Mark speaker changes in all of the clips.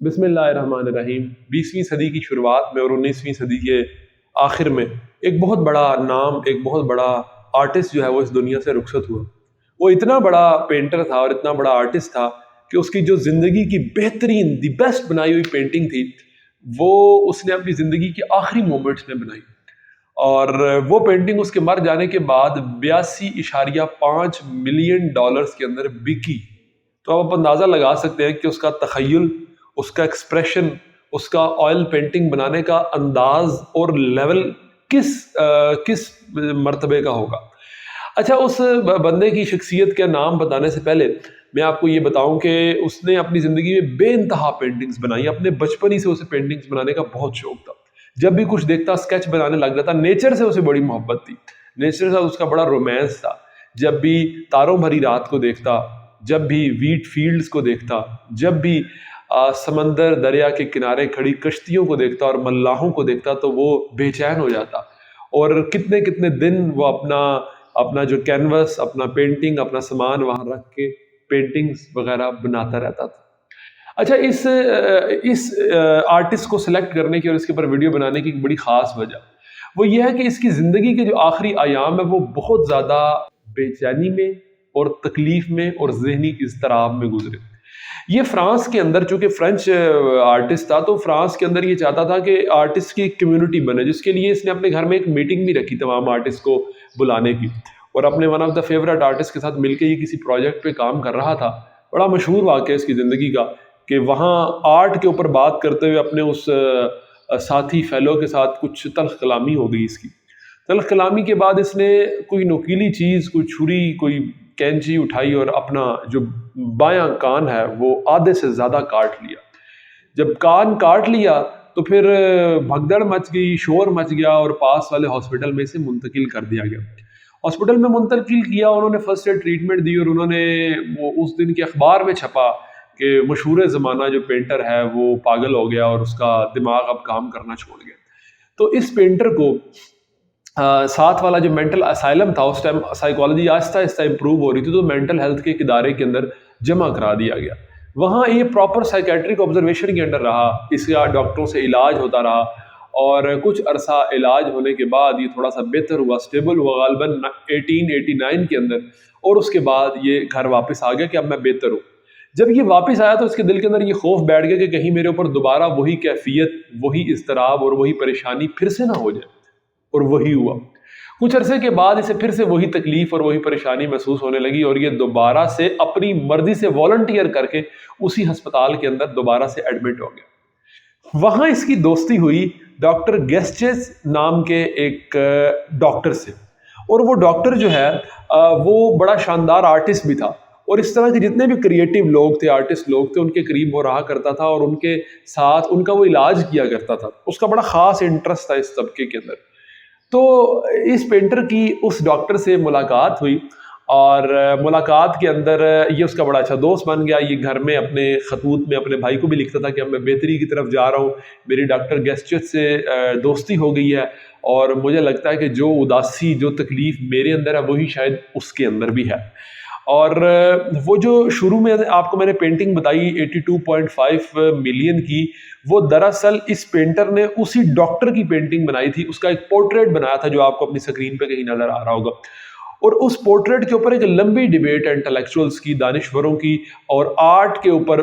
Speaker 1: بسم اللہ الرحمن الرحیم۔ 20ویں صدی کی شروعات میں اور 19ویں صدی کے آخر میں ایک بہت بڑا نام، ایک بہت بڑا آرٹسٹ جو ہے وہ اس دنیا سے رخصت ہوا۔ وہ اتنا بڑا پینٹر تھا اور اتنا بڑا آرٹسٹ تھا کہ اس کی جو زندگی کی بہترین دی بیسٹ بنائی ہوئی پینٹنگ تھی وہ اس نے اپنی زندگی کے آخری مومنٹس میں بنائی، اور وہ پینٹنگ اس کے مر جانے کے بعد 82.5 ملین ڈالرز کے اندر بکی۔ تو آپ اندازہ لگا سکتے ہیں کہ اس کا تخیل، اس کا ایکسپریشن، اس کا آئل پینٹنگ بنانے کا انداز اور لیول کس مرتبے کا ہوگا۔ اچھا، اس بندے کی شخصیت کا نام بتانے سے پہلے میں آپ کو یہ بتاؤں کہ اس نے اپنی زندگی میں بے انتہا پینٹنگز بنائی۔ اپنے بچپن ہی سے اسے پینٹنگز بنانے کا بہت شوق تھا۔ جب بھی کچھ دیکھتا اسکیچ بنانے لگ جاتا۔ نیچر سے اسے بڑی محبت تھی، نیچر سے اس کا بڑا رومانس تھا۔ جب بھی تاروں بھری رات کو دیکھتا، جب بھی ویٹ فیلڈز کو دیکھتا، جب بھی سمندر دریا کے کنارے کھڑی کشتیوں کو دیکھتا اور ملاحوں کو دیکھتا تو وہ بے چین ہو جاتا، اور کتنے دن وہ اپنا جو کینوس، اپنا پینٹنگ، اپنا سامان وہاں رکھ کے پینٹنگز وغیرہ بناتا رہتا تھا۔ اچھا، اس آرٹسٹ کو سلیکٹ کرنے کی اور اس کے اوپر ویڈیو بنانے کی ایک بڑی خاص وجہ وہ یہ ہے کہ اس کی زندگی کے جو آخری ایام ہے وہ بہت زیادہ بے چینی میں اور تکلیف میں اور ذہنی اضطراب میں گزرے۔ یہ فرانس کے اندر، چونکہ فرینچ آرٹسٹ تھا تو فرانس کے اندر یہ چاہتا تھا کہ آرٹسٹ کی ایک کمیونٹی بنے، جس کے لیے اس نے اپنے گھر میں ایک میٹنگ بھی رکھی تمام آرٹسٹ کو بلانے کی، اور اپنے one of the favourite artist کے ساتھ مل کے یہ کسی پروجیکٹ پہ کام کر رہا تھا۔ بڑا مشہور واقعہ اس کی زندگی کا کہ وہاں آرٹ کے اوپر بات کرتے ہوئے اپنے اس ساتھی فیلو کے ساتھ کچھ تلخ کلامی ہو گئی۔ اس کی تلخ کلامی کے بعد اس نے کوئی نوکیلی چیز، کوئی چھری، کوئی کینچی اٹھائی اور اپنا جو بایاں کان ہے وہ آدھے سے زیادہ کاٹ لیا۔ جب کان کاٹ لیا تو پھر بھگدڑ مچ گئی، شور مچ گیا، اور پاس والے ہاسپٹل میں اسے منتقل کر دیا گیا۔ ہاسپٹل میں منتقل کیا، انہوں نے فرسٹ ایڈ ٹریٹمنٹ دی، اور انہوں نے وہ اس دن کے اخبار میں چھپا کہ مشہور زمانہ جو پینٹر ہے وہ پاگل ہو گیا اور اس کا دماغ اب کام کرنا چھوڑ گیا۔ تو اس پینٹر کو ساتھ والا جو مینٹل اسائلم تھا، اس ٹائم سائیکالوجی آہستہ آہستہ امپروو ہو رہی تھی، تو مینٹل ہیلتھ کے ایک ادارے کے اندر جمع کرا دیا گیا۔ وہاں یہ پراپر سائیکیٹرک آبزرویشن کے انڈر رہا، اس کا ڈاکٹروں سے علاج ہوتا رہا، اور کچھ عرصہ علاج ہونے کے بعد یہ تھوڑا سا بہتر ہوا، اسٹیبل ہوا غالباً 1889 کے اندر، اور اس کے بعد یہ گھر واپس آ گیا کہ اب میں بہتر ہوں۔ جب یہ واپس آیا تو اس کے دل کے اندر یہ خوف بیٹھ گیا کہ کہیں میرے اوپر دوبارہ وہی کیفیت، وہی اضطراب اور وہی پریشانی پھر سے نہ ہو جائے، اور وہی ہوا۔ کچھ عرصے کے بعد اسے پھر سے وہی تکلیف اور وہی پریشانی محسوس ہونے لگی، اور یہ دوبارہ سے اپنی مرضی سے والنٹیئر کر کے اسی ہسپتال کے اندر دوبارہ سے ایڈمٹ ہو گیا۔ وہاں اس کی دوستی ہوئی ڈاکٹر گیسچز نام کے ایک ڈاکٹر سے، اور وہ ڈاکٹر جو ہے وہ بڑا شاندار آرٹسٹ بھی تھا، اور اس طرح کے جتنے بھی کریٹیو لوگ تھے، آرٹسٹ لوگ تھے، ان کے قریب وہ رہا کرتا تھا، اور ان کے ساتھ ان کا وہ علاج کیا کرتا تھا۔ اس کا بڑا خاص انٹرسٹ تھا اس طبقے کے اندر۔ تو اس پینٹر کی اس ڈاکٹر سے ملاقات ہوئی، اور ملاقات کے اندر یہ اس کا بڑا اچھا دوست بن گیا۔ یہ گھر میں اپنے خطوط میں اپنے بھائی کو بھی لکھتا تھا کہ اب میں بہتری کی طرف جا رہا ہوں، میری ڈاکٹر گیسچز سے دوستی ہو گئی ہے، اور مجھے لگتا ہے کہ جو اداسی، جو تکلیف میرے اندر ہے وہی شاید اس کے اندر بھی ہے۔ اور وہ جو شروع میں آپ کو میں نے پینٹنگ بتائی 82.5 ملین کی، وہ دراصل اس پینٹر نے اسی ڈاکٹر کی پینٹنگ بنائی تھی، اس کا ایک پورٹریٹ بنایا تھا جو آپ کو اپنی سکرین پہ کہیں نظر آ رہا ہوگا۔ اور اس پورٹریٹ کے اوپر ایک لمبی ڈیبیٹ ہے انٹلیکچوئلز کی، دانشوروں کی، اور آرٹ کے اوپر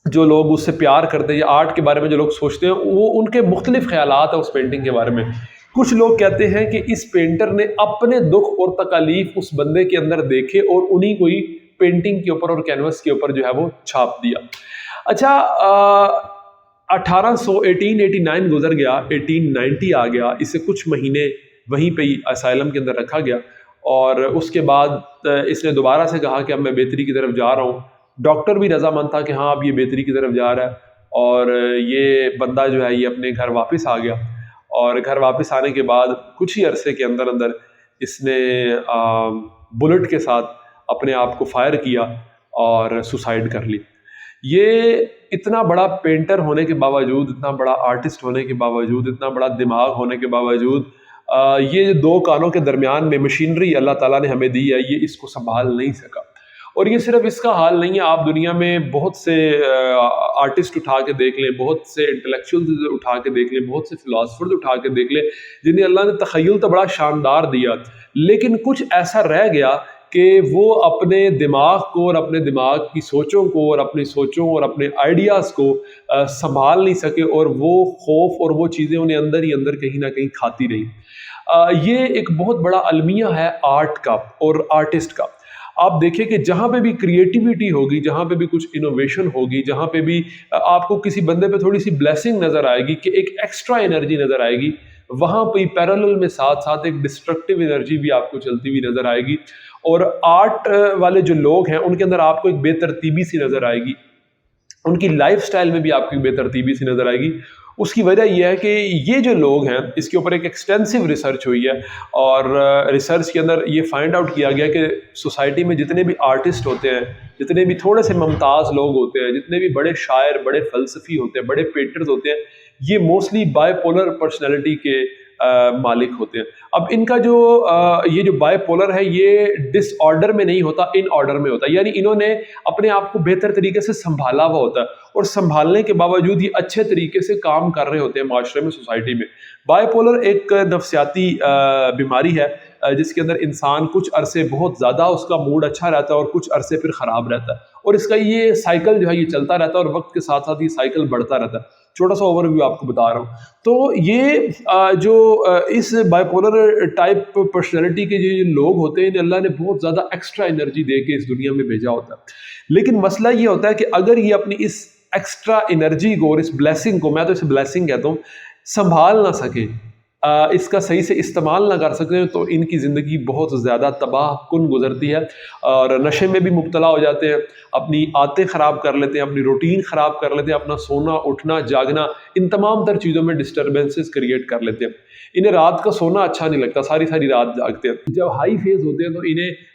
Speaker 1: جو لوگ اس سے پیار کرتے ہیں یا آرٹ کے بارے میں جو لوگ سوچتے ہیں، وہ ان کے مختلف خیالات ہیں اس پینٹنگ کے بارے میں۔ کچھ لوگ کہتے ہیں کہ اس پینٹر نے اپنے دکھ اور تکالیف اس بندے کے اندر دیکھے اور انہی کو ہی پینٹنگ کے اوپر اور کینوس کے اوپر جو ہے وہ چھاپ دیا۔ اچھا، 1889 گزر گیا، 1890 آ گیا، اسے کچھ مہینے وہیں پہ ہی اسائلم کے اندر رکھا گیا، اور اس کے بعد اس نے دوبارہ سے کہا کہ اب میں بہتری کی طرف جا رہا ہوں۔ ڈاکٹر بھی رضامند تھا کہ ہاں اب یہ بہتری کی طرف جا رہا ہے، اور یہ بندہ جو ہے یہ اپنے گھر واپس آ گیا، اور گھر واپس آنے کے بعد کچھ ہی عرصے کے اندر اس نے بلٹ کے ساتھ اپنے آپ کو فائر کیا اور سوسائڈ کر لی۔ یہ اتنا بڑا پینٹر ہونے کے باوجود، اتنا بڑا آرٹسٹ ہونے کے باوجود، اتنا بڑا دماغ ہونے کے باوجود، یہ دو کانوں کے درمیان میں مشینری اللہ تعالیٰ نے ہمیں دی ہے، یہ اس کو سنبھال نہیں سکا۔ اور یہ صرف اس کا حال نہیں ہے، آپ دنیا میں بہت سے آرٹسٹ اٹھا کے دیکھ لیں، بہت سے انٹلیکچوئلز اٹھا کے دیکھ لیں، بہت سے فلاسفرز اٹھا کے دیکھ لیں جنہیں اللہ نے تخیل تو بڑا شاندار دیا، لیکن کچھ ایسا رہ گیا کہ وہ اپنے دماغ کو اور اپنے دماغ کی سوچوں کو اور اپنی سوچوں اور اپنے آئیڈیاز کو سنبھال نہیں سکے، اور وہ خوف اور وہ چیزیں انہیں اندر ہی اندر کہیں نہ کہیں کھاتی رہی۔ یہ ایک بہت بڑا المیہ ہے آرٹ کا اور آرٹسٹ کا۔ آپ دیکھیں کہ جہاں پہ بھی کریٹیوٹی ہوگی، جہاں پہ بھی کچھ انوویشن ہوگی، جہاں پہ بھی آپ کو کسی بندے پہ تھوڑی سی بلیسنگ نظر آئے گی کہ ایک ایکسٹرا انرجی نظر آئے گی، وہاں پہ پیرالل میں ساتھ ساتھ ایک ڈسٹرکٹیو انرجی بھی آپ کو چلتی ہوئی نظر آئے گی، اور آرٹ والے جو لوگ ہیں ان کے اندر آپ کو ایک بے ترتیبی سی نظر آئے گی، ان کی لائف سٹائل میں بھی آپ کو بے ترتیبی سی نظر آئے گی۔ اس کی وجہ یہ ہے کہ یہ جو لوگ ہیں، اس کے اوپر ایک ایکسٹینسو ریسرچ ہوئی ہے، اور ریسرچ کے اندر یہ فائنڈ آؤٹ کیا گیا کہ سوسائٹی میں جتنے بھی آرٹسٹ ہوتے ہیں، جتنے بھی تھوڑے سے ممتاز لوگ ہوتے ہیں، جتنے بھی بڑے شاعر، بڑے فلسفی ہوتے ہیں، بڑے پیٹرز ہوتے ہیں، یہ موسٹلی بائی پولر پرسنالٹی کے مالک ہوتے ہیں۔ اب ان کا جو یہ جو بائی پولر ہے، یہ ڈس آرڈر میں نہیں ہوتا، ان آرڈر میں ہوتا ہے، یعنی انہوں نے اپنے آپ کو بہتر طریقے سے سنبھالا ہوا ہوتا ہے، اور سنبھالنے کے باوجود یہ اچھے طریقے سے کام کر رہے ہوتے ہیں معاشرے میں، سوسائٹی میں۔ بائی پولر ایک نفسیاتی بیماری ہے جس کے اندر انسان کچھ عرصے بہت زیادہ اس کا موڈ اچھا رہتا ہے اور کچھ عرصے پھر خراب رہتا ہے، اور اس کا یہ سائیکل جو ہے یہ چلتا رہتا ہے، اور وقت کے ساتھ ساتھ یہ سائیکل بڑھتا رہتا ہے۔ چھوٹا سا اوور ویو آپ کو بتا رہا ہوں۔ تو یہ جو اس بائی پولر ٹائپ پرسنالٹی کے جو لوگ ہوتے ہیں، اللہ نے بہت زیادہ ایکسٹرا انرجی دے کے اس دنیا میں بھیجا ہوتا ہے، لیکن مسئلہ یہ ہوتا ہے کہ اگر یہ اپنی اس ایکسٹرا انرجی کو اور اس بلیسنگ کو، میں تو اسے بلیسنگ کہتا ہوں، سنبھال نہ سکے، اس کا صحیح سے استعمال نہ کر سکیں، تو ان کی زندگی بہت زیادہ تباہ کن گزرتی ہے، اور نشے میں بھی مبتلا ہو جاتے ہیں، اپنی عادتیں خراب کر لیتے ہیں، اپنی روٹین خراب کر لیتے ہیں، اپنا سونا اٹھنا جاگنا ان تمام تر چیزوں میں ڈسٹربنسز کریٹ کر لیتے ہیں۔ انہیں رات کا سونا اچھا نہیں لگتا، ساری ساری رات جاگتے ہیں۔ جب ہائی فیز ہوتے ہیں تو انہیں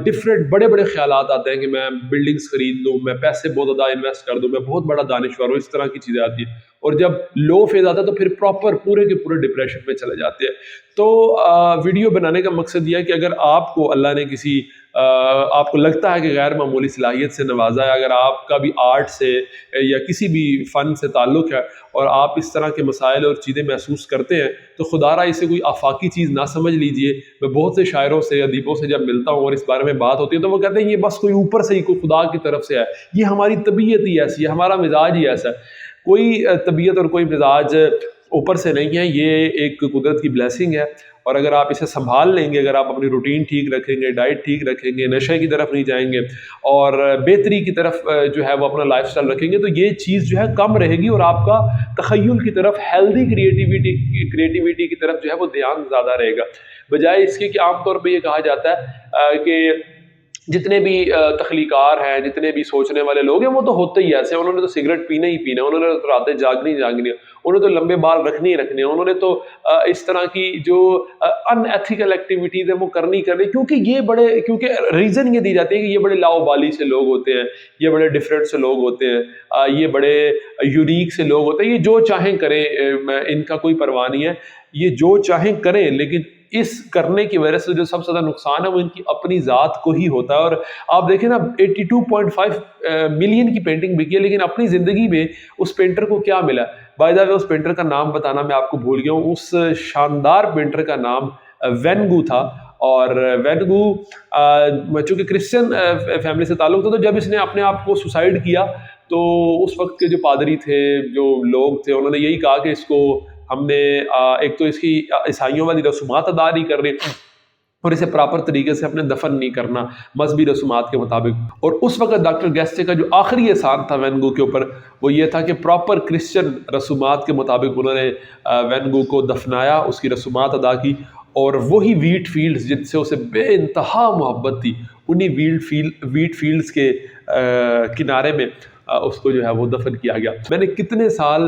Speaker 1: ڈفرینٹ بڑے بڑے خیالات آتے ہیں کہ میں بلڈنگز خرید لوں، میں پیسے بہت زیادہ انویسٹ کر دوں، میں بہت بڑا دانشور ہوں، اس طرح کی چیزیں آتی ہیں۔ اور جب لو فیز آتا ہے تو پھر پراپر پورے کے پورے ڈپریشن میں چلے جاتے ہیں۔ تو ویڈیو بنانے کا مقصد یہ ہے کہ اگر آپ کو اللہ نے کسی آپ کو لگتا ہے کہ غیر معمولی صلاحیت سے نوازا ہے، اگر آپ کا بھی آرٹ سے یا کسی بھی فن سے تعلق ہے اور آپ اس طرح کے مسائل اور چیزیں محسوس کرتے ہیں، تو خدا را اسے کوئی آفاقی چیز نہ سمجھ لیجئے۔ میں بہت سے شاعروں سے، ادیبوں سے جب ملتا ہوں اور اس بارے میں بات ہوتی ہے تو وہ کہتے ہیں یہ بس کوئی اوپر سے ہی، کوئی خدا کی طرف سے ہے، یہ ہماری طبیعت ہی ایسی ہے، ہمارا مزاج ہی ایسا ہے۔ کوئی طبیعت اور کوئی مزاج اوپر سے نہیں ہے، یہ ایک قدرت کی بلیسنگ ہے، اور اگر آپ اسے سنبھال لیں گے، اگر آپ اپنی روٹین ٹھیک رکھیں گے، ڈائٹ ٹھیک رکھیں گے، نشے کی طرف نہیں جائیں گے، اور بہتری کی طرف جو ہے وہ اپنا لائف سٹائل رکھیں گے، تو یہ چیز جو ہے کم رہے گی، اور آپ کا تخیل کی طرف، ہیلدی کریٹیوٹی کی طرف جو ہے وہ دھیان زیادہ رہے گا، بجائے اس کے کہ عام طور پہ یہ کہا جاتا ہے کہ جتنے بھی تخلیقار ہیں، جتنے بھی سوچنے والے لوگ ہیں، وہ تو ہوتے ہی ایسے ہیں، انہوں نے تو سگریٹ پینا ہی پینا، انہوں نے تو راتیں جاگنی جاگنی، انہوں نے تو لمبے بال رکھنے ہی رکھنے، انہوں نے تو اس طرح کی جو ان ایتھیکل ایکٹیویٹیز ہیں وہ کرنی کیونکہ ریزن یہ دی جاتی ہے کہ یہ بڑے لاؤبالی سے لوگ ہوتے ہیں، یہ بڑے ڈفرینٹ سے لوگ ہوتے ہیں، یہ بڑے یونیک سے لوگ ہوتے ہیں، یہ جو چاہیں کریں، ان کا کوئی پرواہ نہیں ہے، یہ جو چاہیں کریں، لیکن اس کرنے کی وجہ سے جو سب سے زیادہ نقصان ہے وہ ان کی اپنی ذات کو ہی ہوتا ہے۔ اور آپ دیکھیں نا 82.5 ملین کی پینٹنگ بکی ہے، لیکن اپنی زندگی میں اس پینٹر کو کیا ملا؟ By the way us painter کا نام بتانا میں آپ کو بھول گیا ہوں، اس شاندار پینٹر کا نام وین گو تھا، اور وین گو چونکہ کرسچن فیملی سے تعلق تھا، تو جب اس نے اپنے آپ کو سوسائڈ کیا تو اس وقت کے جو پادری تھے، جو لوگ تھے، انہوں نے یہی کہا کہ اس کو ہم نے ایک تو اس کی عیسائیوں والی رسومات ادا نہیں کر رہے، اور اسے پراپر طریقے سے اپنے دفن نہیں کرنا مذہبی رسومات کے مطابق۔ اور اس وقت ڈاکٹر گیسٹے کا جو آخری احسان تھا وین گو کے اوپر وہ یہ تھا کہ پراپر کرسچن رسومات کے مطابق انہوں نے وین گو کو دفنایا، اس کی رسومات ادا کی، اور وہی ویٹ فیلڈز جن سے اسے بے انتہا محبت تھی، انہی ویٹ فیلڈز کے کنارے میں اس کو جو ہے وہ دفن کیا گیا۔ میں نے کتنے سال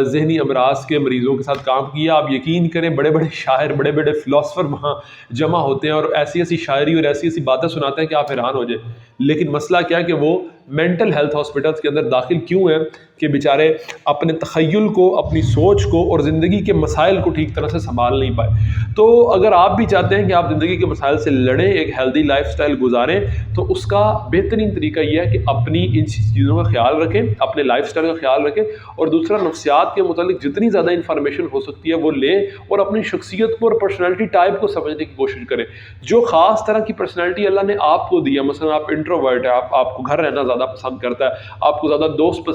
Speaker 1: ذہنی امراض کے مریضوں کے ساتھ کام کیا، آپ یقین کریں بڑے بڑے شاعر، بڑے بڑے فلاسفر وہاں جمع ہوتے ہیں اور ایسی ایسی شاعری اور ایسی ایسی باتیں سناتے ہیں کہ آپ حیران ہو جائیں۔ لیکن مسئلہ کیا ہے کہ وہ مینٹل ہیلتھ ہاسپٹلس کے اندر داخل کیوں ہیں کہ بیچارے اپنے تخیل کو، اپنی سوچ کو اور زندگی کے مسائل کو ٹھیک طرح سے سنبھال نہیں پائے۔ تو اگر آپ بھی چاہتے ہیں کہ آپ زندگی کے مسائل سے لڑیں، ایک ہیلدی لائف سٹائل گزاریں، تو اس کا بہترین طریقہ یہ ہے کہ اپنی ان چیزوں کا خیال رکھیں، اپنے لائف سٹائل کا خیال رکھیں، اور دوسرا نفسیات کے متعلق جتنی زیادہ انفارمیشن ہو سکتی ہے وہ لیں اور اپنی شخصیت کو اور پرسنالٹی ٹائپ کو سمجھنے کی کوشش کریں۔ جو خاص طرح کی پرسنالٹی اللہ نے آپ کو دی ہے، مثلا آپ انٹروورٹ ہیں، آپ کو گھر رہنا زیادہ پسند کرتا ہے، آپ کو زیادہ دوست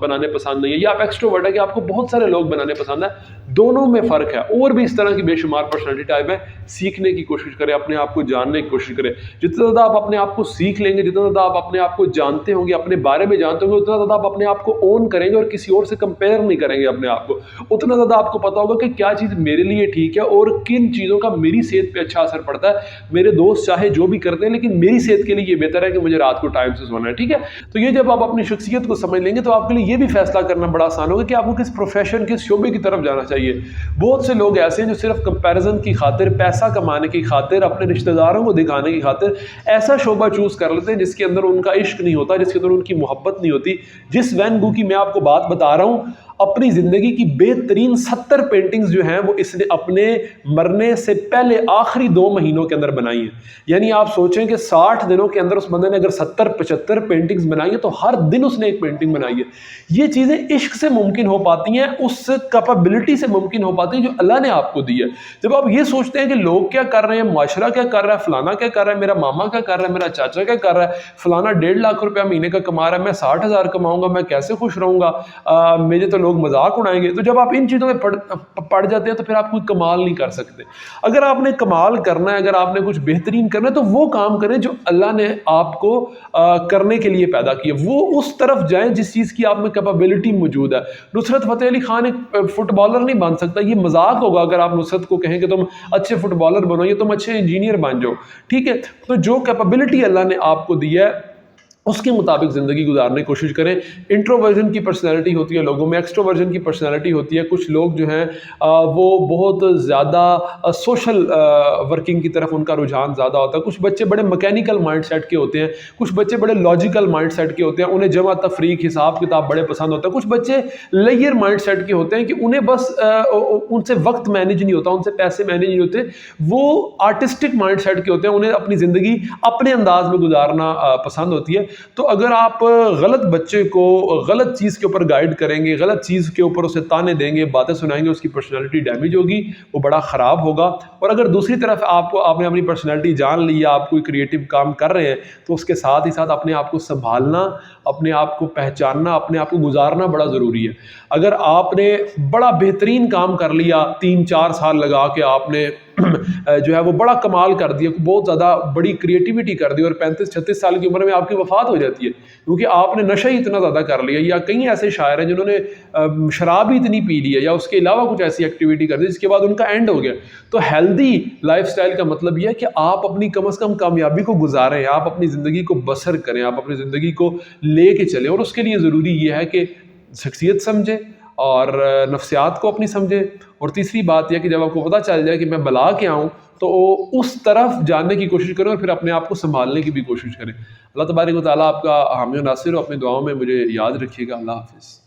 Speaker 1: بنانے پسند نہیں ہے، یا آپ ایکسٹروورٹ ہے کہ آپ کو بہت سارے لوگ بنانے پسند ہے، دونوں میں فرق ہے۔ اور بھی اس طرح کی بے شمار پرسنالٹی ٹائپ ہے، سیکھنے کی کوشش کریں، اپنے آپ کو جاننے کی کوشش کریں۔ جتنا زیادہ آپ اپنے آپ کو سیکھ لیں گے، جتنا زیادہ آپ اپنے آپ کو جانتے ہوں گے، اپنے بارے میں جانتے ہوں گے، اتنا زیادہ آپ اپنے آپ کو اون کریں گے اور کسی اور سے کمپیئر نہیں کریں گے اپنے آپ کو۔ اتنا زیادہ آپ کو پتا ہوگا کہ کیا چیز میرے لیے ٹھیک ہے اور کن چیزوں کا میری صحت پہ اچھا اثر پڑتا ہے۔ میرے دوست چاہے جو بھی کرتے ہیں، لیکن میری صحت کے لیے یہ بہتر ہے کہ مجھے رات کو ٹائم سے سونا ہے، ٹھیک ہے؟ تو یہ جب آپ اپنی شخصیت کو سمجھ لیں گے تو آپ کے لیے یہ بھی فیصلہ کرنا بڑا آسان ہوگا کہ آپ کو کس پروفیشن، کس شعبے کی طرف جانا چاہیے۔ بہت سے لوگ ایسے ہیں جو صرف کمپیریزن کی خاطر، پیسہ کمانے کی خاطر، اپنے رشتہ داروں کو دکھانے کی خاطر ایسا شعبہ چوز کر لیتے ہیں جس کے اندر ان کا عشق نہیں ہوتا، جس کے اندر ان کی محبت نہیں ہوتی۔ جس وین گو کی میں آپ کو بات بتا رہا ہوں، اپنی زندگی کی بہترین 70 پینٹنگز جو ہیں وہ اس نے اپنے مرنے سے پہلے آخری 2 مہینوں کے اندر بنائی ہیں۔ یعنی آپ سوچیں کہ 60 دنوں کے اندر اس بندے نے اگر 70-75 پینٹنگز بنائی ہیں تو ہر دن اس نے ایک پینٹنگ بنائی ہے۔ یہ چیزیں عشق سے ممکن ہو پاتی ہیں، اس کیپیبلٹی سے ممکن ہو پاتی ہیں جو اللہ نے آپ کو دی ہے۔ جب آپ یہ سوچتے ہیں کہ لوگ کیا کر رہے ہیں، معاشرہ کیا کر رہا ہے، فلانا کیا کر رہا ہے، میرا ماما کیا کر رہا ہے، میرا چاچا کیا کر رہا ہے، فلانا 1.5 لاکھ روپیہ مہینے کا کما رہا ہے، میں 60,000 کماؤں گا، میں کیسے خوش رہوں گا، مجھے تو لوگ مذاق اڑائیں گے۔ تو جب آپ ان چیزوں میں پڑ جاتے ہیں تو پھر آپ کوئی کمال نہیں کر سکتے۔ اگر آپ نے کمال کرنا ہے، اگر آپ نے کچھ بہترین کرنا ہے، تو وہ کام کریں جو اللہ نے آپ کو کرنے کے لیے پیدا کیا، وہ اس طرف جائیں جس چیز کی آپ میں کیپیبلٹی موجود ہے۔ نصرت فتح علی خان ایک فٹ بالر نہیں بن سکتا، یہ مذاق ہوگا اگر آپ نصرت کو کہیں کہ تم اچھے فٹ بالر بنو یا تم اچھے انجینئر بن جاؤ، ٹھیک ہے؟ تو جو کیپیبلٹی اللہ نے آپ کو دی ہے اس کے مطابق زندگی گزارنے کی کوشش کریں۔ انٹروورژن کی پرسنالٹی ہوتی ہے لوگوں میں، ایکسٹروورژن کی پرسنالٹی ہوتی ہے۔ کچھ لوگ جو ہیں وہ بہت زیادہ سوشل ورکنگ کی طرف ان کا رجحان زیادہ ہوتا ہے۔ کچھ بچے بڑے میکینیکل مائنڈ سیٹ کے ہوتے ہیں، کچھ بچے بڑے لاجیکل مائنڈ سیٹ کے ہوتے ہیں، انہیں جمع تفریق، حساب کتاب بڑے پسند ہوتا ہے۔ کچھ بچے لیئر مائنڈ سیٹ کے ہوتے ہیں کہ انہیں بس ان سے وقت مینیج نہیں ہوتا، ان سے پیسے مینیج نہیں ہوتے۔ وہ آرٹسٹک مائنڈ سیٹ کے ہوتے ہیں، انہیں اپنی زندگی اپنے انداز میں گزارنا پسند ہوتی ہے۔ تو اگر آپ غلط بچے کو غلط چیز کے اوپر گائیڈ کریں گے، غلط چیز کے اوپر اسے تانے دیں گے، باتیں سنائیں گے، اس کی پرسنالٹی ڈیمیج ہوگی، وہ بڑا خراب ہوگا۔ اور اگر دوسری طرف آپ نے اپنی پرسنالٹی جان لی ہے، آپ کوئی کریٹو کام کر رہے ہیں، تو اس کے ساتھ ہی ساتھ اپنے آپ کو سنبھالنا، اپنے آپ کو پہچاننا، اپنے آپ کو گزارنا بڑا ضروری ہے۔ اگر آپ نے بڑا بہترین کام کر لیا، 3-4 سال لگا کے آپ نے جو ہے وہ بڑا کمال کر دیا، بہت زیادہ بڑی کریٹیوٹی کر دی، اور 35-36 سال کی عمر میں آپ کی وفات ہو جاتی ہے کیونکہ آپ نے نشہ ہی اتنا زیادہ کر لیا، یا کئی ایسے شاعر ہیں جنہوں نے شراب ہی اتنی پی لی ہے یا اس کے علاوہ کچھ ایسی ایکٹیویٹی کر دی جس کے بعد ان کا اینڈ ہو گیا۔ تو ہیلدی لائف سٹائل کا مطلب یہ ہے کہ آپ اپنی کم از کم کامیابی کو گزاریں، آپ اپنی زندگی کو بسر کریں، آپ اپنی زندگی کو لے کے چلیں، اور اس کے لیے ضروری یہ ہے کہ شخصیت سمجھیں اور نفسیات کو اپنی سمجھیں۔ اور تیسری بات یہ کہ جب آپ کو پتہ چل جائے کہ میں بلا کے آؤں تو اس طرف جاننے کی کوشش کریں اور پھر اپنے آپ کو سنبھالنے کی بھی کوشش کریں۔ اللہ تبارک و تعالیٰ آپ کا حامی و ناصر ہو، اپنی دعاؤں میں مجھے یاد رکھیے گا۔ اللہ حافظ۔